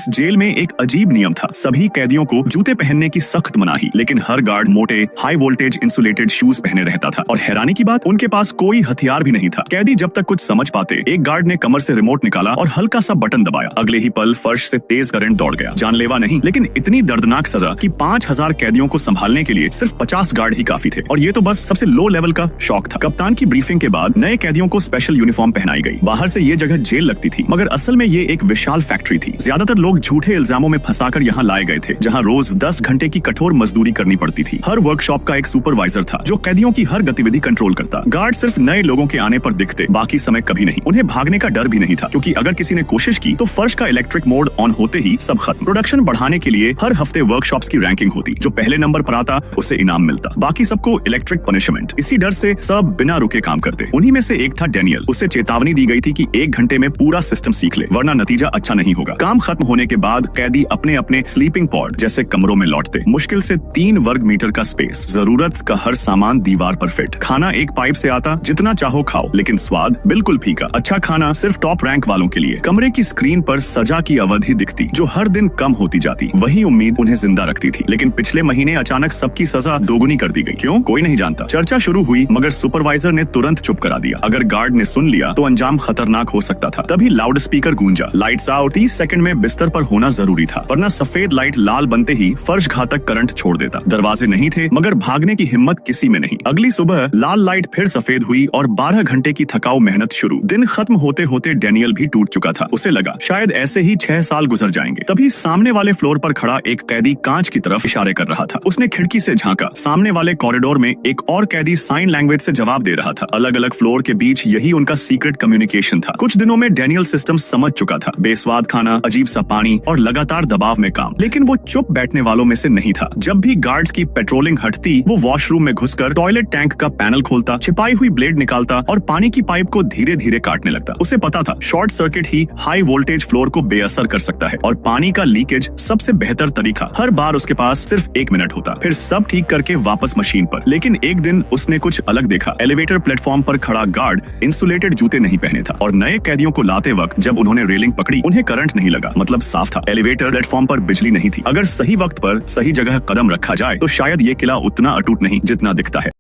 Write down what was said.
इस जेल में एक अजीब नियम था, सभी कैदियों को जूते पहनने की सख्त मनाही, लेकिन हर गार्ड मोटे हाई वोल्टेज इंसुलेटेड शूज पहने रहता था। और हैरानी की बात, उनके पास कोई हथियार भी नहीं था। कैदी जब तक कुछ समझ पाते, एक गार्ड ने कमर से रिमोट निकाला और हल्का सा बटन दबाया। अगले ही पल फर्श से तेज करंट दौड़ गया। जानलेवा नहीं, लेकिन इतनी दर्दनाक सजा कि 5000 कैदियों को संभालने के लिए सिर्फ 50 गार्ड ही काफी थे। और ये तो बस सबसे लो लेवल का शौक था। कप्तान की ब्रीफिंग के बाद नए कैदियों को स्पेशल यूनिफॉर्म पहनाई गई। बाहर से ये जगह जेल लगती थी, मगर असल में ये एक विशाल फैक्ट्री थी। ज्यादातर लोग झूठे इल्जामों में फंसाकर यहाँ लाए गए थे, जहाँ रोज 10 घंटे की कठोर मजदूरी करनी पड़ती थी। हर वर्कशॉप का एक सुपरवाइजर था जो कैदियों की हर गतिविधि कंट्रोल करता। गार्ड सिर्फ नए लोगों के आने पर दिखते, बाकी समय कभी नहीं। उन्हें भागने का डर भी नहीं था, क्योंकि अगर किसी ने कोशिश की तो फर्श का इलेक्ट्रिक मोड ऑन होते ही सब खत्म। प्रोडक्शन बढ़ाने के लिए हर हफ्ते वर्कशॉप्स की रैंकिंग होती। जो पहले नंबर पर आता उसे इनाम मिलता, बाकी सबको इलेक्ट्रिक पनिशमेंट। इसी डर से सब बिना रुके काम करते। उन्हीं में से एक था डेनियल। उसे चेतावनी दी गई थी कि 1 घंटे में पूरा सिस्टम सीख ले, वरना नतीजा अच्छा नहीं होगा। काम खत्म होने के बाद कैदी अपने अपने स्लीपिंग पॉड जैसे कमरों में लौटते। मुश्किल से 3 वर्ग मीटर का स्पेस, जरूरत का हर सामान दीवार पर फिट। खाना एक पाइप से आता, जितना चाहो खाओ, लेकिन स्वाद बिल्कुल फीका। अच्छा खाना सिर्फ टॉप रैंक वालों के लिए। कमरे की स्क्रीन पर सजा की अवधि दिखती, जो हर दिन कम होती जाती। वही उम्मीद उन्हें जिंदा रखती थी। लेकिन पिछले महीने अचानक सबकी सजा दोगुनी कर दी गई। क्यों, कोई नहीं जानता। चर्चा शुरू हुई, मगर सुपरवाइजर ने तुरंत चुप करा दिया। अगर गार्ड ने सुन लिया तो अंजाम खतरनाक हो सकता था। तभी लाउड स्पीकर गूंजा, लाइट्स आउट। 30 सेकंड में बिस्तर पर होना जरूरी था, वरना सफेद लाइट लाल बनते ही फर्श घातक करंट छोड़ देता। दरवाजे नहीं थे, मगर भागने की हिम्मत किसी में नहीं। अगली सुबह लाल लाइट फिर सफेद हुई और 12 घंटे की थकाऊ मेहनत शुरू। दिन खत्म होते होते डेनियल भी टूट चुका था। उसे लगा शायद ऐसे ही 6 साल गुजर जाएंगे। तभी सामने वाले फ्लोर पर खड़ा एक कैदी कांच की तरफ इशारे कर रहा था। उसने खिड़की से झांका। सामने वाले कॉरिडोर में एक और कैदी साइन लैंग्वेज से जवाब दे रहा था। अलग अलग फ्लोर के बीच यही उनका सीक्रेट कम्युनिकेशन था। कुछ दिनों में डेनियल सिस्टम समझ चुका था। बेस्वाद खाना, अजीब सा पानी और लगातार दबाव में काम। लेकिन वो चुप बैठने वालों में से नहीं था। जब भी गार्ड्स की पेट्रोलिंग हटती, वो वॉशरूम में घुसकर टॉयलेट टैंक का पैनल खोलता, छिपाई हुई ब्लेड निकालता और पानी की पाइप को धीरे धीरे काटने लगता। उसे पता था शॉर्ट सर्किट ही हाई वोल्टेज फ्लोर को बेअसर कर सकता है, और पानी का लीकेज सबसे बेहतर तरीका। हर बार उसके पास सिर्फ 1 मिनट होता, फिर सब ठीक करके वापस मशीन पर। लेकिन एक दिन उसने कुछ अलग देखा। एलिवेटर प्लेटफॉर्म पर खड़ा गार्ड इंसुलेटेड जूते नहीं पहने था, और नए कैदियों को लाते वक्त जब उन्होंने रेलिंग पकड़ी, उन्हें करंट नहीं लगा। मतलब साफ था, एलिवेटर प्लेटफॉर्म पर बिजली नहीं थी। अगर सही वक्त पर सही जगह कदम रखा जाए तो शायद ये किला उतना अटूट नहीं जितना दिखता है।